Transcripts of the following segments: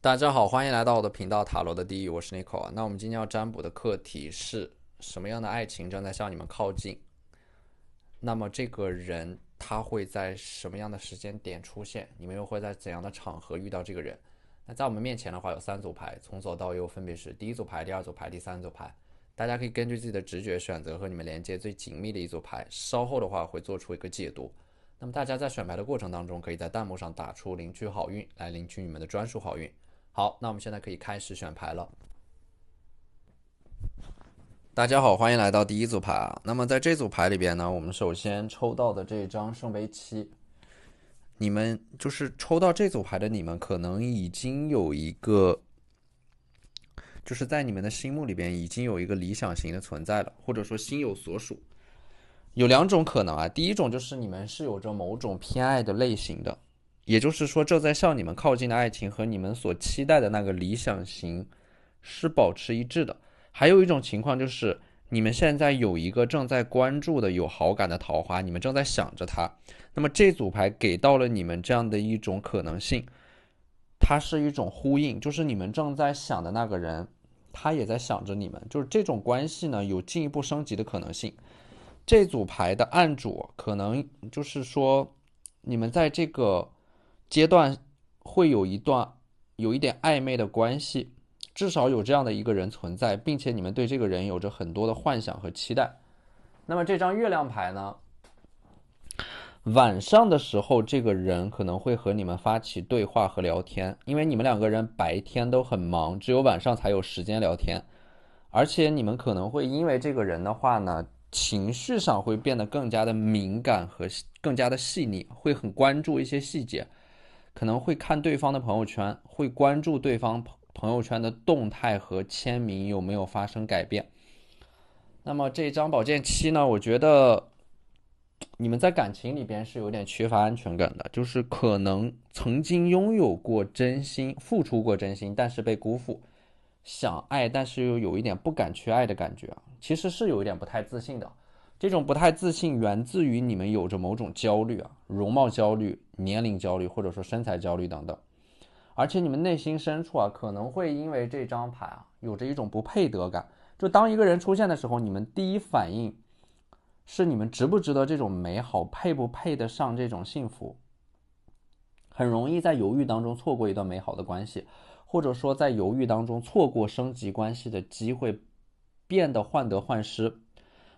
大家好，欢迎来到我的频道塔罗的第一，我是 Nico 啊。那我们今天要占卜的课题是什么样的爱情正在向你们靠近？那么这个人他会在什么样的时间点出现？你们又会在怎样的场合遇到这个人？那在我们面前的话有三组牌，从左到右分别是第一组牌、第二组牌、第三组牌。大家可以根据自己的直觉选择和你们连接最紧密的一组牌，稍后的话会做出一个解读。那么大家在选牌的过程当中，可以在弹幕上打出领取好运，来领取你们的专属好运。好，那我们现在可以开始选牌了。大家好，欢迎来到第一组牌啊。那么在这组牌里边呢，我们首先抽到的这张圣杯七，你们就是抽到这组牌的你们，可能已经有一个，就是在你们的心目里边已经有一个理想型的存在了，或者说心有所属。有两种可能啊，第一种就是你们是有着某种偏爱的类型的，也就是说正在向你们靠近的爱情和你们所期待的那个理想型是保持一致的。还有一种情况就是你们现在有一个正在关注的有好感的桃花，你们正在想着它。那么这组牌给到了你们这样的一种可能性，它是一种呼应，就是你们正在想的那个人他也在想着你们，就是这种关系呢有进一步升级的可能性。这组牌的案主可能就是说你们在这个阶段会有一点暧昧的关系，至少有这样的一个人存在，并且你们对这个人有着很多的幻想和期待。那么这张月亮牌呢，晚上的时候这个人可能会和你们发起对话和聊天，因为你们两个人白天都很忙，只有晚上才有时间聊天。而且你们可能会因为这个人的话呢，情绪上会变得更加的敏感和更加的细腻，会很关注一些细节，可能会看对方的朋友圈，会关注对方朋友圈的动态和签名有没有发生改变。那么这张宝剑七呢，我觉得你们在感情里边是有点缺乏安全感的，就是可能曾经拥有过真心，付出过真心，但是被辜负，想爱但是又有一点不敢去爱的感觉啊，其实是有一点不太自信的。这种不太自信源自于你们有着某种焦虑啊，容貌焦虑、年龄焦虑，或者说身材焦虑等等。而且你们内心深处啊，可能会因为这张牌啊，有着一种不配得感。就当一个人出现的时候，你们第一反应是你们值不值得这种美好，配不配得上这种幸福。很容易在犹豫当中错过一段美好的关系，或者说在犹豫当中错过升级关系的机会，变得患得患失。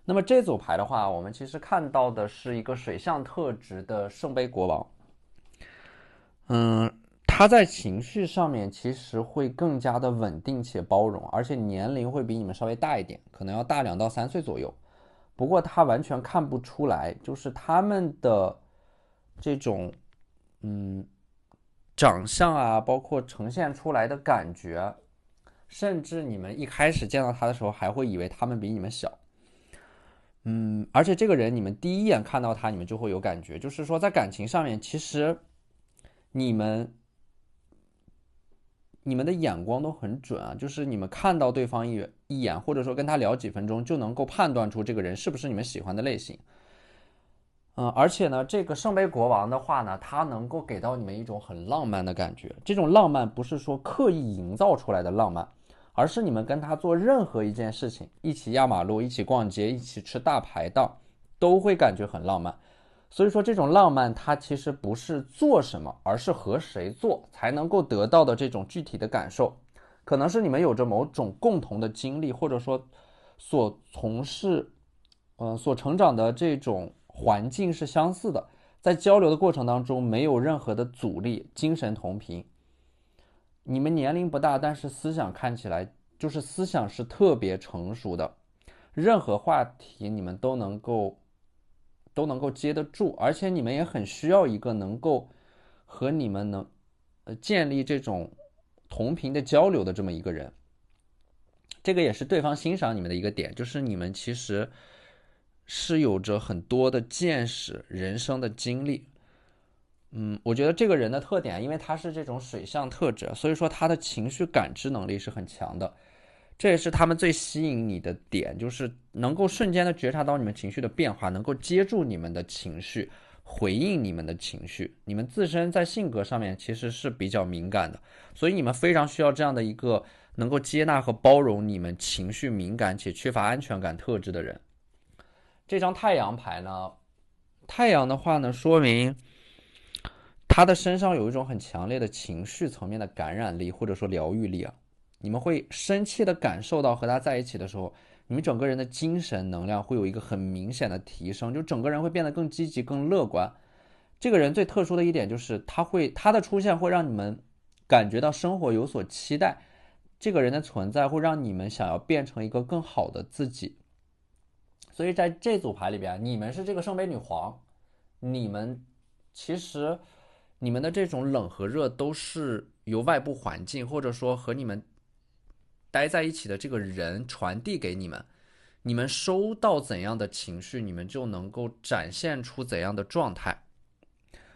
那么这组牌的话，我们其实看到的是一个水象特质的圣杯国王。他在情绪上面其实会更加的稳定且包容，而且年龄会比你们稍微大一点，可能要大2到3岁左右。不过他完全看不出来，就是他们的这种嗯长相啊，包括呈现出来的感觉，甚至你们一开始见到他的时候，还会以为他们比你们小。而且这个人你们第一眼看到他，你们就会有感觉，就是说在感情上面，其实你们你们的眼光都很准啊，就是你们看到对方一眼，或者说跟他聊几分钟，就能够判断出这个人是不是你们喜欢的类型。而且呢，这个圣杯国王的话呢，他能够给到你们一种很浪漫的感觉。这种浪漫不是说刻意营造出来的浪漫，而是你们跟他做任何一件事情，一起压马路，一起逛街，一起吃大排档，都会感觉很浪漫。所以说，这种浪漫它其实不是做什么，而是和谁做才能够得到的这种具体的感受。可能是你们有着某种共同的经历，或者说所从事所成长的这种环境是相似的，在交流的过程当中没有任何的阻力，精神同频。你们年龄不大，但是思想看起来就是思想是特别成熟的，任何话题你们都能够接得住，而且你们也很需要一个能够和你们建立这种同频的交流的这么一个人。这个也是对方欣赏你们的一个点，就是你们其实是有着很多的见识、人生的经历。我觉得这个人的特点，因为他是这种水象特质，所以说他的情绪感知能力是很强的。这也是他们最吸引你的点，就是能够瞬间的觉察到你们情绪的变化，能够接住你们的情绪，回应你们的情绪。你们自身在性格上面其实是比较敏感的，所以你们非常需要这样的一个能够接纳和包容你们情绪敏感且缺乏安全感特质的人。这张太阳牌呢，太阳的话呢，说明他的身上有一种很强烈的情绪层面的感染力或者说疗愈力啊。你们会深切的感受到和他在一起的时候，你们整个人的精神能量会有一个很明显的提升，就整个人会变得更积极、更乐观。这个人最特殊的一点就是他的出现会让你们感觉到生活有所期待，这个人的存在会让你们想要变成一个更好的自己。所以在这组牌里边，你们是这个圣杯女皇，你们其实你们的这种冷和热都是由外部环境或者说和你们待在一起的这个人传递给你们，你们收到怎样的情绪，你们就能够展现出怎样的状态。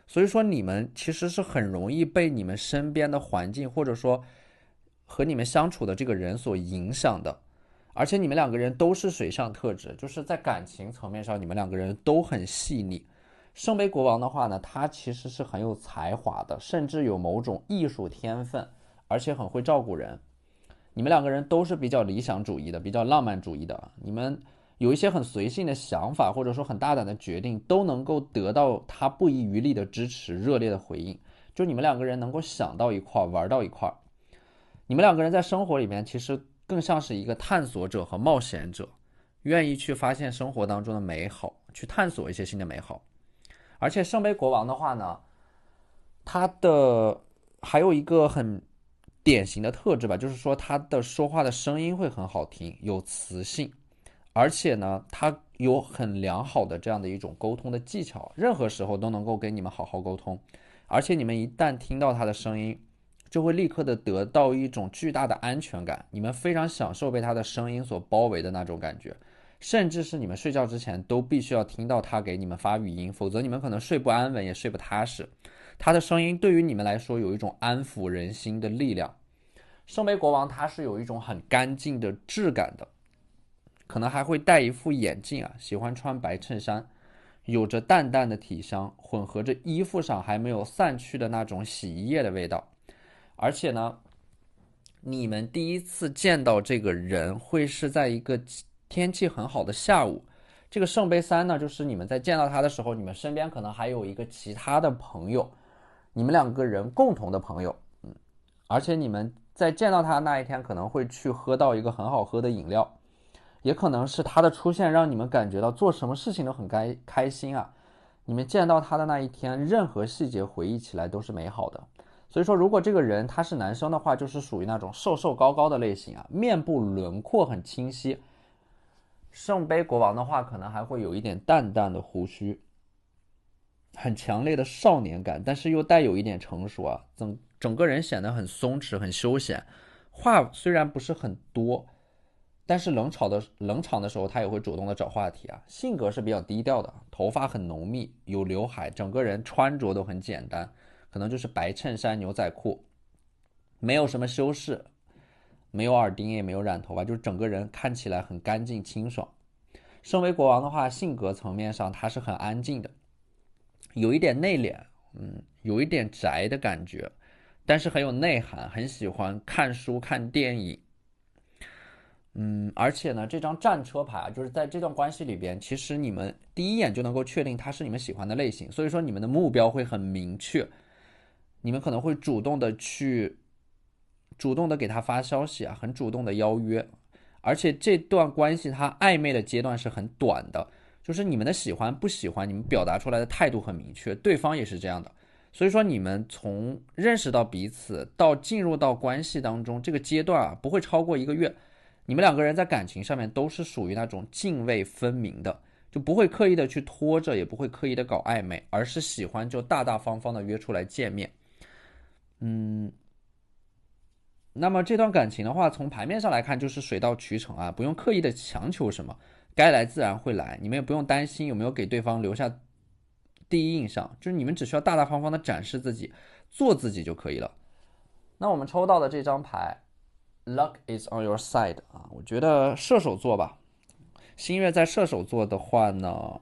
所以说你们其实是很容易被你们身边的环境或者说和你们相处的这个人所影响的。而且你们两个人都是水象特质，就是在感情层面上你们两个人都很细腻。圣杯国王的话呢，他其实是很有才华的，甚至有某种艺术天分，而且很会照顾人。你们两个人都是比较理想主义的，比较浪漫主义的，你们有一些很随性的想法，或者说很大胆的决定，都能够得到他不遗余力的支持、热烈的回应。就你们两个人能够想到一块，玩到一块。你们两个人在生活里面其实更像是一个探索者和冒险者，愿意去发现生活当中的美好，去探索一些新的美好。而且圣杯国王的话呢，他的还有一个很典型的特质吧，就是说他的说话的声音会很好听，有磁性，而且呢，他有很良好的这样的一种沟通的技巧，任何时候都能够跟你们好好沟通。而且你们一旦听到他的声音，就会立刻的得到一种巨大的安全感，你们非常享受被他的声音所包围的那种感觉，甚至是你们睡觉之前都必须要听到他给你们发语音，否则你们可能睡不安稳，也睡不踏实。他的声音对于你们来说有一种安抚人心的力量。圣杯国王他是有一种很干净的质感的，可能还会戴一副眼镜啊，喜欢穿白衬衫，有着淡淡的体香，混合着衣服上还没有散去的那种洗衣液的味道。而且呢，你们第一次见到这个人会是在一个天气很好的下午。这个圣杯三呢，就是你们在见到他的时候，你们身边可能还有一个其他的朋友，你们两个人共同的朋友，而且你们在见到他的那一天可能会去喝到一个很好喝的饮料，也可能是他的出现让你们感觉到做什么事情都很开心啊。你们见到他的那一天，任何细节回忆起来都是美好的。所以说，如果这个人他是男生的话，就是属于那种瘦瘦高高的类型啊，面部轮廓很清晰。圣杯国王的话，可能还会有一点淡淡的胡须，很强烈的少年感，但是又带有一点成熟啊，整个人显得很松弛、很休闲。话虽然不是很多，但是冷场的时候，他也会主动的找话题啊。性格是比较低调的，头发很浓密，有刘海，整个人穿着都很简单，可能就是白衬衫、牛仔裤，没有什么修饰，没有耳钉，也没有染头发，就是整个人看起来很干净清爽。身为国王的话，性格层面上他是很安静的，有一点内敛，有一点宅的感觉，但是很有内涵，很喜欢看书、看电影。而且呢，这张战车牌啊，就是在这段关系里边，其实你们第一眼就能够确定他是你们喜欢的类型，所以说你们的目标会很明确，你们可能会主动的给他发消息啊，很主动的邀约，而且这段关系它暧昧的阶段是很短的，就是你们的喜欢不喜欢，你们表达出来的态度很明确，对方也是这样的。所以说，你们从认识到彼此到进入到关系当中，这个阶段啊，不会超过1个月。你们两个人在感情上面都是属于那种泾渭分明的，就不会刻意的去拖着，也不会刻意的搞暧昧，而是喜欢就大大方方的约出来见面。那么这段感情的话，从牌面上来看就是水到渠成啊，不用刻意的强求什么，该来自然会来，你们也不用担心有没有给对方留下第一印象，就是你们只需要大大方方的展示自己，做自己就可以了。那我们抽到的这张牌 Luck is on your side 啊，我觉得射手座吧，新月在射手座的话呢，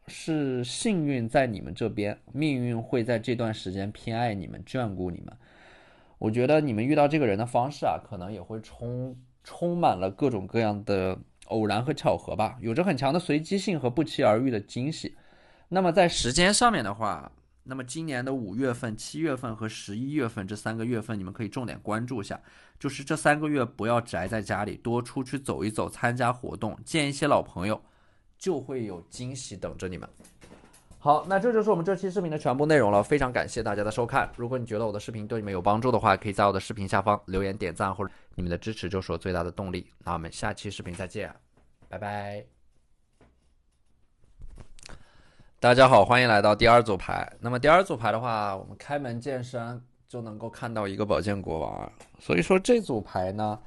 是幸运在你们这边，命运会在这段时间偏爱你们，眷顾你们。我觉得你们遇到这个人的方式啊，可能也会充满了各种各样的偶然和巧合吧，有着很强的随机性和不期而遇的惊喜。那么在时间上面的话，那么今年的5月份、7月份和11月份这3个月份，你们可以重点关注一下。就是这3个月不要宅在家里，多出去走一走，参加活动，见一些老朋友，就会有惊喜等着你们。好，那这就是我们这期视频的全部内容了，非常感谢大家的收看。如果你觉得我的视频对你们有帮助的话，可以在我的视频下方留言点赞，或者你们的支持就是我最大的动力。那我们下期视频再见，拜拜。大家好，欢迎来到第二组牌。那么第二组牌的话，我们开门见山就能够看到一个宝剑国王，所以说这组牌呢，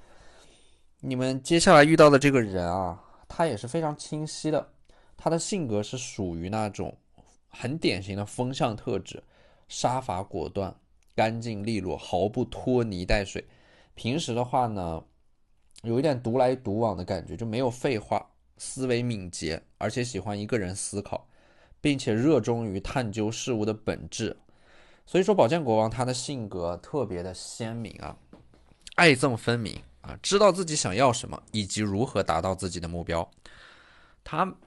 你们接下来遇到的这个人啊，他也是非常清晰的，他的性格是属于那种很典型的风象特质，杀伐果断，干净利落，毫不拖泥带水。平时的话呢，有一点独来独往的感觉，就没有废话，思维敏捷，而且喜欢一个人思考，并且热衷于探究事物的本质。所以说，宝剑国王他的性格特别的鲜明啊，爱憎分明啊，知道自己想要什么，以及如何达到自己的目标。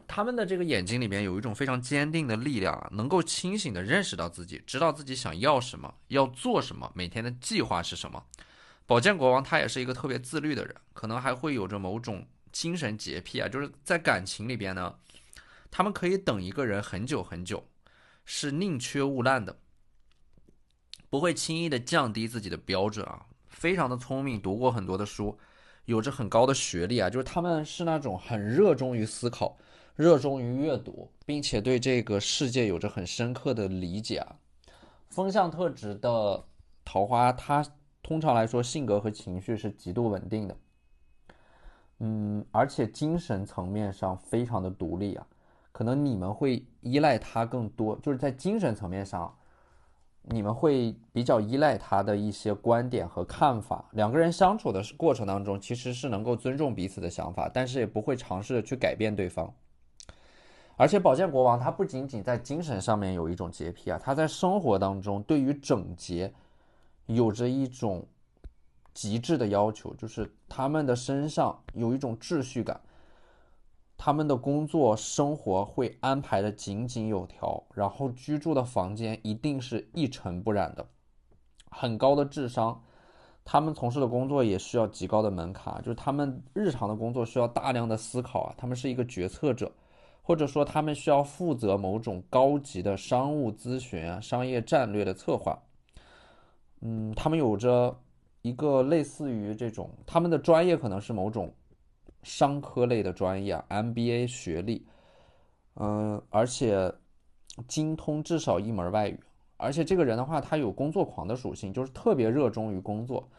他们的这个眼睛里面有一种非常坚定的力量啊，能够清醒的认识到自己，知道自己想要什么，要做什么，每天的计划是什么。宝剑国王他也是一个特别自律的人，可能还会有着某种精神洁癖啊，就是在感情里边呢，他们可以等一个人很久很久，是宁缺毋滥的，不会轻易的降低自己的标准啊，非常的聪明，读过很多的书，有着很高的学历啊，就是他们是那种很热衷于思考，热衷于阅读，并且对这个世界有着很深刻的理解啊。风象特质的桃花，它通常来说性格和情绪是极度稳定的，而且精神层面上非常的独立啊，可能你们会依赖他更多，就是在精神层面上，你们会比较依赖他的一些观点和看法。两个人相处的过程当中，其实是能够尊重彼此的想法，但是也不会尝试着去改变对方。而且宝剑国王他不仅仅在精神上面有一种洁癖啊，他在生活当中对于整洁有着一种极致的要求，就是他们的身上有一种秩序感，他们的工作生活会安排的井井有条，然后居住的房间一定是一尘不染的，很高的智商。他们从事的工作也需要极高的门槛，就是他们日常的工作需要大量的思考啊，他们是一个决策者，或者说他们需要负责某种高级的商务咨询啊、商业战略的策划。他们有着一个类似于这种，他们的专业可能是某种商科类的专业啊，MBA 学历，而且精通至少一门外语，而且这个人的话，他有工作狂的属性，就是特别热衷于工作，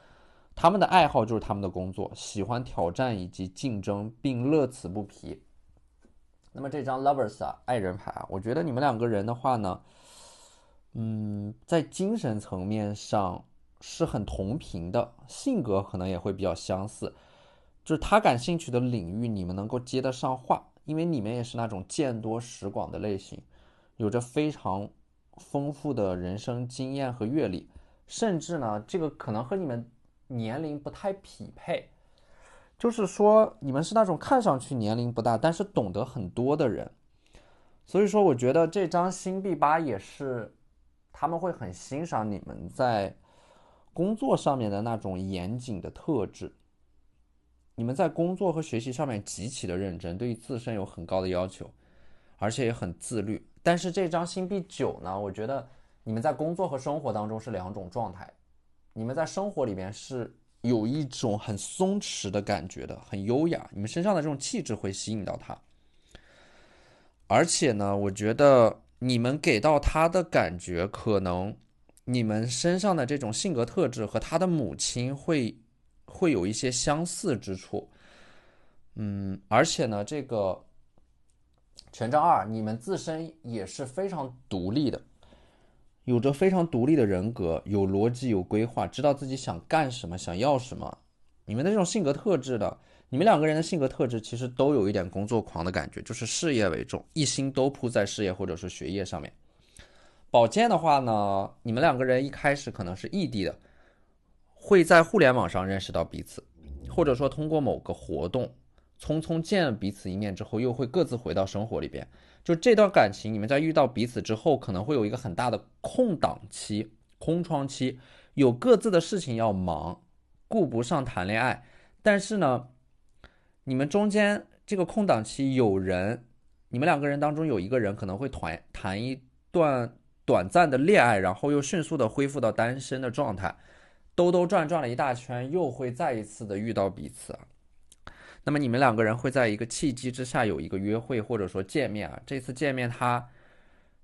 他们的爱好就是他们的工作，喜欢挑战以及竞争，并乐此不疲。那么这张 Lovers 啊，爱人牌啊，我觉得你们两个人的话呢，在精神层面上是很同频的，性格可能也会比较相似，就是他感兴趣的领域你们能够接得上话，因为你们也是那种见多识广的类型，有着非常丰富的人生经验和阅历，甚至呢，这个可能和你们年龄不太匹配，就是说你们是那种看上去年龄不大，但是懂得很多的人。所以说，我觉得这张星币八也是他们会很欣赏你们在工作上面的那种严谨的特质。你们在工作和学习上面极其的认真，对于自身有很高的要求，而且也很自律。但是这张星币九呢，我觉得你们在工作和生活当中是两种状态。你们在生活里面是有一种很松弛的感觉的，很优雅，你们身上的这种气质会吸引到他。而且呢，我觉得你们给到他的感觉，可能你们身上的这种性格特质和他的母亲会有一些相似之处。而且呢，这个权杖二，你们自身也是非常独立的，有着非常独立的人格，有逻辑，有规划，知道自己想干什么，想要什么。你们的这种性格特质的，你们两个人的性格特质其实都有一点工作狂的感觉，就是事业为重，一心都扑在事业或者是学业上面。宝剑的话呢，你们两个人一开始可能是异地的，会在互联网上认识到彼此，或者说通过某个活动匆匆见了彼此一面之后，又会各自回到生活里边。就这段感情，你们在遇到彼此之后，可能会有一个很大的空档期、空窗期，有各自的事情要忙，顾不上谈恋爱。但是呢，你们中间这个空档期，你们两个人当中有一个人可能会谈一段短暂的恋爱，然后又迅速的恢复到单身的状态，兜兜转转了一大圈，又会再一次的遇到彼此。那么你们两个人会在一个契机之下有一个约会或者说见面啊，这次见面他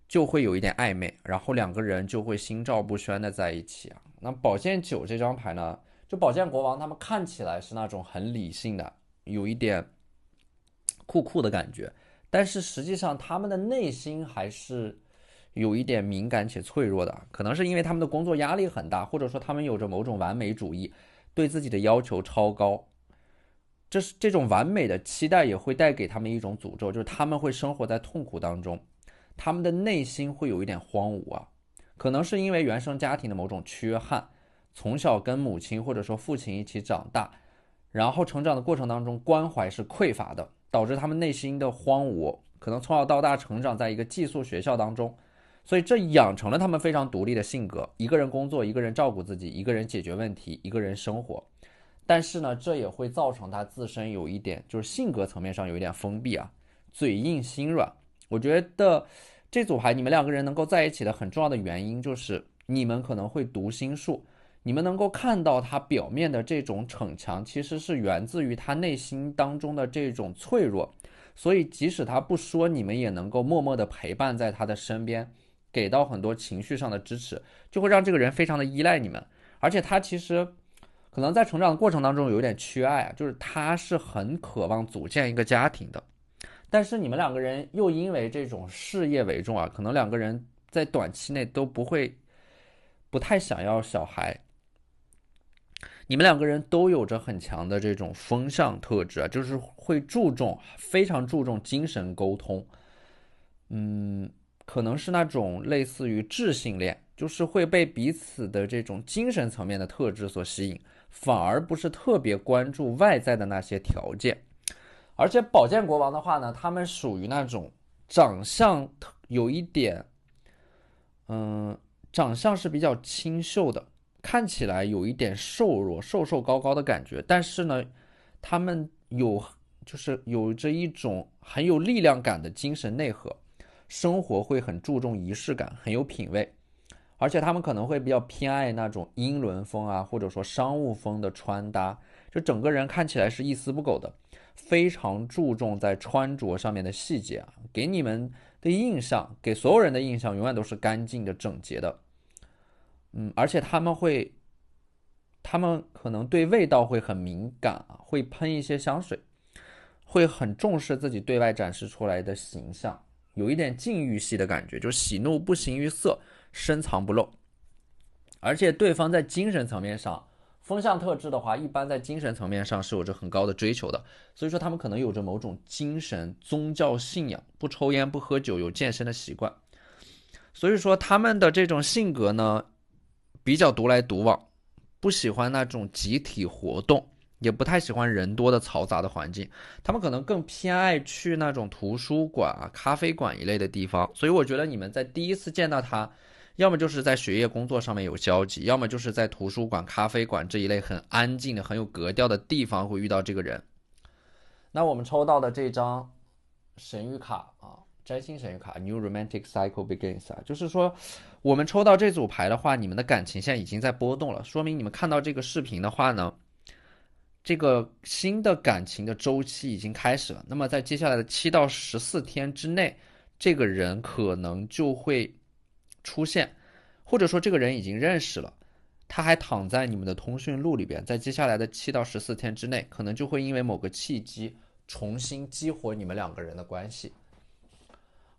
就会有一点暧昧，然后两个人就会心照不宣的在一起啊。那宝剑九这张牌呢，就宝剑国王他们看起来是那种很理性的，有一点酷酷的感觉，但是实际上他们的内心还是有一点敏感且脆弱的，可能是因为他们的工作压力很大，或者说他们有着某种完美主义，对自己的要求超高。这种完美的期待也会带给他们一种诅咒，就是他们会生活在痛苦当中，他们的内心会有一点荒芜啊，可能是因为原生家庭的某种缺憾，从小跟母亲或者说父亲一起长大，然后成长的过程当中关怀是匮乏的，导致他们内心的荒芜，可能从小到大成长在一个寄宿学校当中，所以这养成了他们非常独立的性格，一个人工作，一个人照顾自己，一个人解决问题，一个人生活。但是呢，这也会造成他自身有一点，就是性格层面上有一点封闭啊，嘴硬心软。我觉得这组牌你们两个人能够在一起的很重要的原因，就是你们可能会读心术，你们能够看到他表面的这种逞强，其实是源自于他内心当中的这种脆弱。所以即使他不说，你们也能够默默的陪伴在他的身边，给到很多情绪上的支持，就会让这个人非常的依赖你们。而且他其实可能在成长的过程当中有点缺爱啊，就是他是很渴望组建一个家庭的，但是你们两个人又因为这种事业为重啊，可能两个人在短期内都不太想要小孩。你们两个人都有着很强的这种风象特质啊，就是会非常注重精神沟通，可能是那种类似于智性恋，就是会被彼此的这种精神层面的特质所吸引，反而不是特别关注外在的那些条件。而且宝剑国王的话呢，他们属于那种长相有一点，长相是比较清秀的，看起来有一点瘦弱、瘦高高的感觉，但是呢，他们就是有着一种很有力量感的精神内核，生活会很注重仪式感，很有品味。而且他们可能会比较偏爱那种英伦风啊，或者说商务风的穿搭，就整个人看起来是一丝不苟的，非常注重在穿着上面的细节啊，给你们的印象，给所有人的印象永远都是干净的、整洁的。而且他们可能对味道会很敏感啊，会喷一些香水，会很重视自己对外展示出来的形象，有一点禁欲系的感觉，就是喜怒不形于色，深藏不露。而且对方在精神层面上，风象特质的话，一般在精神层面上是有着很高的追求的，所以说他们可能有着某种精神宗教信仰，不抽烟不喝酒，有健身的习惯。所以说他们的这种性格呢，比较独来独往，不喜欢那种集体活动，也不太喜欢人多的嘈杂的环境，他们可能更偏爱去那种图书馆啊、咖啡馆一类的地方。所以我觉得你们在第一次见到他，要么就是在学业工作上面有交集，要么就是在图书馆、咖啡馆这一类很安静的、很有格调的地方会遇到这个人。那我们抽到的这张神谕卡啊，占星神谕卡 New Romantic Cycle Begins 啊，就是说我们抽到这组牌的话，你们的感情现在已经在波动了，说明你们看到这个视频的话呢，这个新的感情的周期已经开始了。那么在接下来的7到14天之内，这个人可能就会出现，或者说这个人已经认识了，他还躺在你们的通讯录里边，在接下来的7到14天之内，可能就会因为某个契机重新激活你们两个人的关系。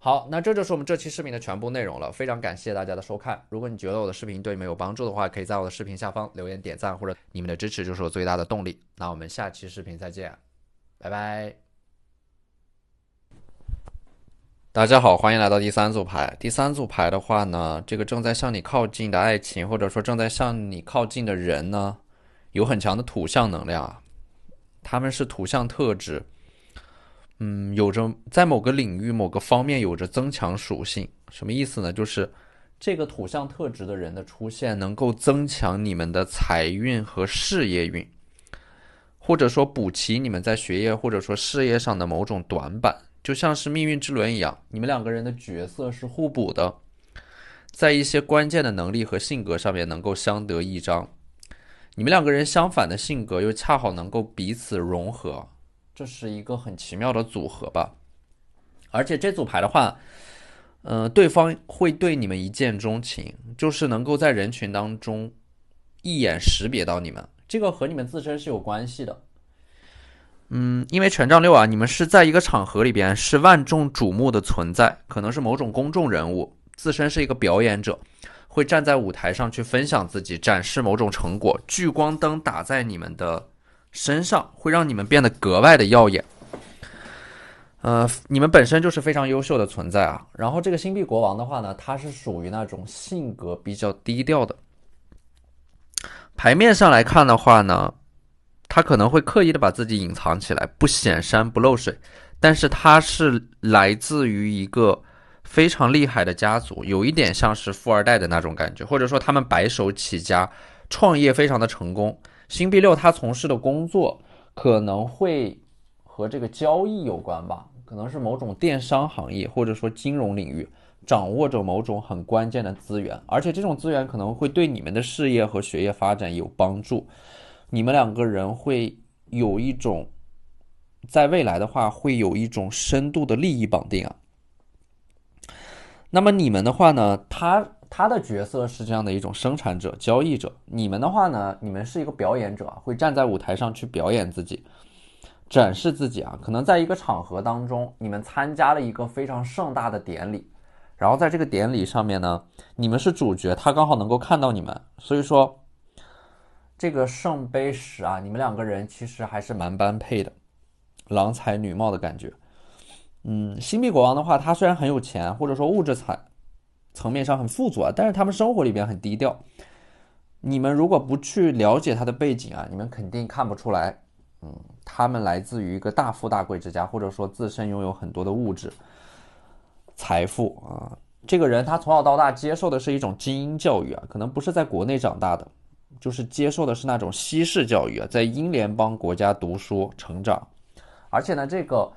好，那这就是我们这期视频的全部内容了，非常感谢大家的收看。如果你觉得我的视频对你们有帮助的话，可以在我的视频下方留言点赞，或者你们的支持就是我最大的动力。那我们下期视频再见。拜拜。大家好，欢迎来到第三组牌。第三组牌的话呢，这个正在向你靠近的爱情，或者说正在向你靠近的人呢，有很强的土象能量啊，他们是土象特质，有着在某个领域、某个方面有着增强属性。什么意思呢？就是这个土象特质的人的出现，能够增强你们的财运和事业运，或者说补齐你们在学业或者说事业上的某种短板。就像是命运之轮一样，你们两个人的角色是互补的，在一些关键的能力和性格上面能够相得益彰。你们两个人相反的性格又恰好能够彼此融合，这是一个很奇妙的组合吧。而且这组牌的话，对方会对你们一见钟情，就是能够在人群当中一眼识别到你们，这个和你们自身是有关系的。因为权杖六啊，你们是在一个场合里边是万众瞩目的存在，可能是某种公众人物，自身是一个表演者，会站在舞台上去分享自己，展示某种成果，聚光灯打在你们的身上，会让你们变得格外的耀眼。你们本身就是非常优秀的存在啊。然后这个星币国王的话呢，他是属于那种性格比较低调的。牌面上来看的话呢，他可能会刻意的把自己隐藏起来，不显山不漏水，但是他是来自于一个非常厉害的家族，有一点像是富二代的那种感觉，或者说他们白手起家，创业非常的成功。星币六他从事的工作可能会和这个交易有关吧，可能是某种电商行业，或者说金融领域，掌握着某种很关键的资源，而且这种资源可能会对你们的事业和学业发展有帮助。你们两个人会有一种，在未来的话会有一种深度的利益绑定啊。那么你们的话呢，他的角色是这样的一种生产者、交易者，你们的话呢，你们是一个表演者，会站在舞台上去表演自己，展示自己啊。可能在一个场合当中，你们参加了一个非常盛大的典礼，然后在这个典礼上面呢，你们是主角，他刚好能够看到你们，所以说这个圣杯十啊，你们两个人其实还是蛮般配的，郎才女貌的感觉。星币国王的话，他虽然很有钱，或者说物质层面上很富足啊，但是他们生活里边很低调。你们如果不去了解他的背景啊，你们肯定看不出来。他们来自于一个大富大贵之家，或者说自身拥有很多的物质财富啊。这个人他从小到大接受的是一种精英教育啊，可能不是在国内长大的，就是接受的是那种西式教育啊，在英联邦国家读书成长。而且呢，这个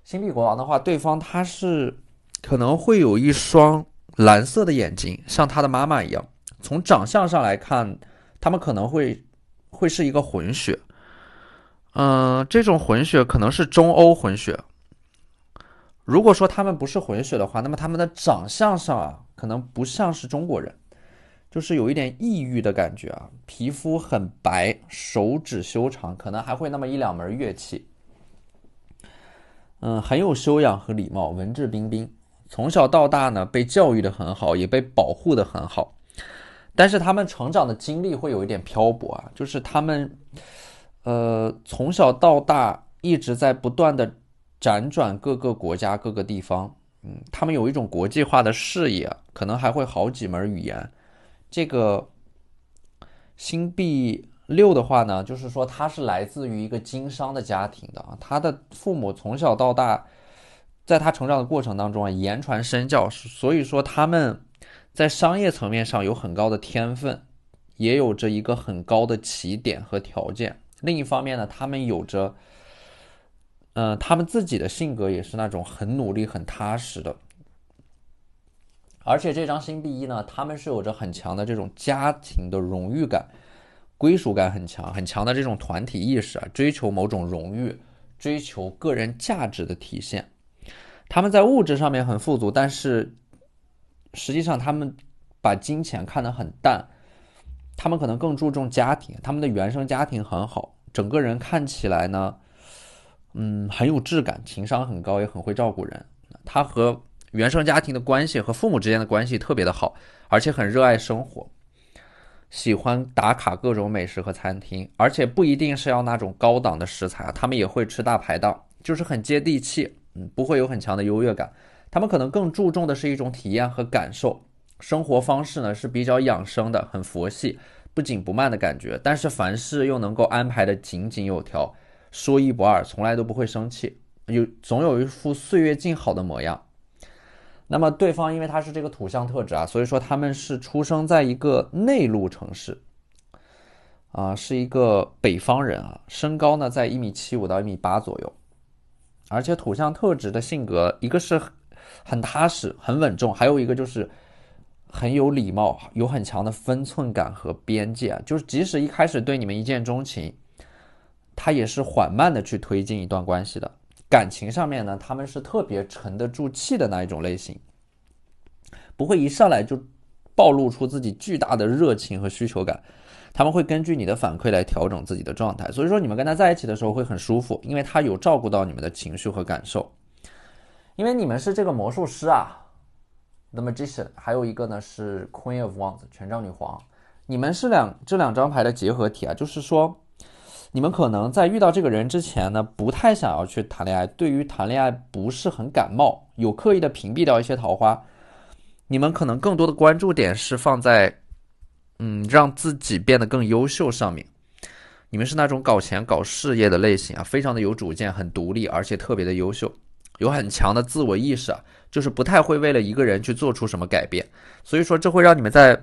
星币国王的话，对方他是可能会有一双蓝色的眼睛，像他的妈妈一样。从长相上来看，他们可能会是一个混血。这种混血可能是中欧混血。如果说他们不是混血的话，那么他们的长相上啊，可能不像是中国人，就是有一点异域的感觉啊。皮肤很白，手指修长，可能还会那么一两门乐器。很有修养和礼貌，文质彬彬。从小到大呢，被教育的很好，也被保护的很好。但是他们成长的经历会有一点漂泊啊，就是他们从小到大一直在不断的辗转各个国家各个地方。他们有一种国际化的视野，可能还会好几门语言。这个星币六的话呢，就是说他是来自于一个经商的家庭的啊，他的父母从小到大，在他成长的过程当中啊，言传身教，所以说他们在商业层面上有很高的天分，也有着一个很高的起点和条件。另一方面呢，他们有着，他们自己的性格也是那种很努力、很踏实的。而且这张星币一呢，他们是有着很强的这种家庭的荣誉感。归属感很强，很强的这种团体意识啊，追求某种荣誉，追求个人价值的体现。他们在物质上面很富足，但是实际上他们把金钱看得很淡，他们可能更注重家庭，他们的原生家庭很好，整个人看起来呢，很有质感，情商很高，也很会照顾人。他和原生家庭的关系和父母之间的关系特别的好，而且很热爱生活。喜欢打卡各种美食和餐厅，而且不一定是要那种高档的食材，他们也会吃大排档，就是很接地气，不会有很强的优越感。他们可能更注重的是一种体验和感受，生活方式呢是比较养生的，很佛系，不紧不慢的感觉，但是凡事又能够安排的井井有条，说一不二，从来都不会生气，总有一副岁月静好的模样。那么对方因为他是这个土象特质啊，所以说他们是出生在一个内陆城市是一个北方人啊，身高呢在1.75米到1.8米左右，而且土象特质的性格，一个是很踏实很稳重，还有一个就是很有礼貌，有很强的分寸感和边界就是即使一开始对你们一见钟情，他也是缓慢的去推进一段关系的。感情上面呢，他们是特别沉得住气的那一种类型，不会一上来就暴露出自己巨大的热情和需求感，他们会根据你的反馈来调整自己的状态，所以说你们跟他在一起的时候会很舒服，因为他有照顾到你们的情绪和感受。因为你们是这个魔术师The Magician， 还有一个呢是 Queen of Wands 权杖女皇，你们是这两张牌的结合体就是说你们可能在遇到这个人之前呢，不太想要去谈恋爱，对于谈恋爱不是很感冒，有刻意的屏蔽掉一些桃花。你们可能更多的关注点是放在让自己变得更优秀上面。你们是那种搞钱搞事业的类型非常的有主见，很独立，而且特别的优秀，有很强的自我意识就是不太会为了一个人去做出什么改变。所以说这会让你们在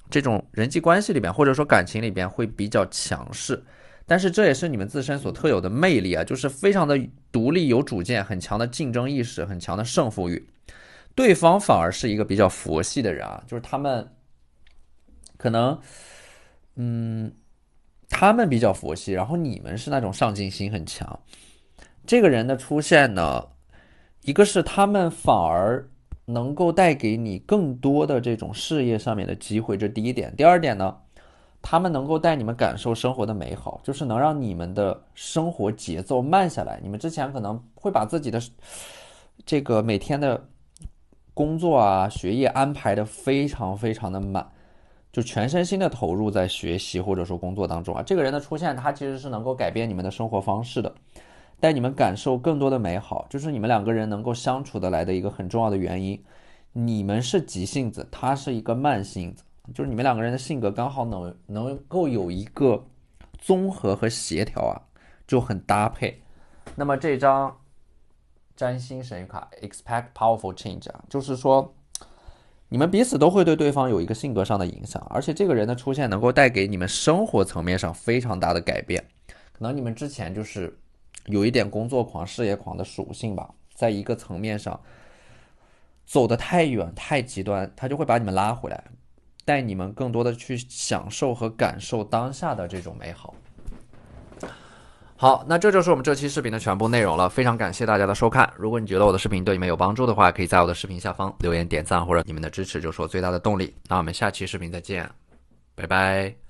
这种人际关系里边，或者说感情里边会比较强势。但是这也是你们自身所特有的魅力就是非常的独立有主见，很强的竞争意识，很强的胜负欲。对方反而是一个比较佛系的人就是他们可能他们比较佛系，然后你们是那种上进心很强。这个人的出现呢，一个是他们反而能够带给你更多的这种事业上面的机会，这第一点。第二点呢，他们能够带你们感受生活的美好，就是能让你们的生活节奏慢下来。你们之前可能会把自己的这个每天的工作学业安排的非常非常的满，就全身心的投入在学习或者说工作当中这个人的出现，他其实是能够改变你们的生活方式的，带你们感受更多的美好，就是你们两个人能够相处得来的一个很重要的原因。你们是急性子，他是一个慢性子，就是你们两个人的性格刚好能够有一个综合和协调就很搭配。那么这张占星神谕卡 Expect Powerful Change 就是说你们彼此都会对对方有一个性格上的影响，而且这个人的出现能够带给你们生活层面上非常大的改变。可能你们之前就是有一点工作狂事业狂的属性吧，在一个层面上走得太远太极端，他就会把你们拉回来，带你们更多的去享受和感受当下的这种美好。好，那这就是我们这期视频的全部内容了，非常感谢大家的收看。如果你觉得我的视频对你们有帮助的话，可以在我的视频下方留言点赞，或者你们的支持就是我最大的动力。那我们下期视频再见，拜拜。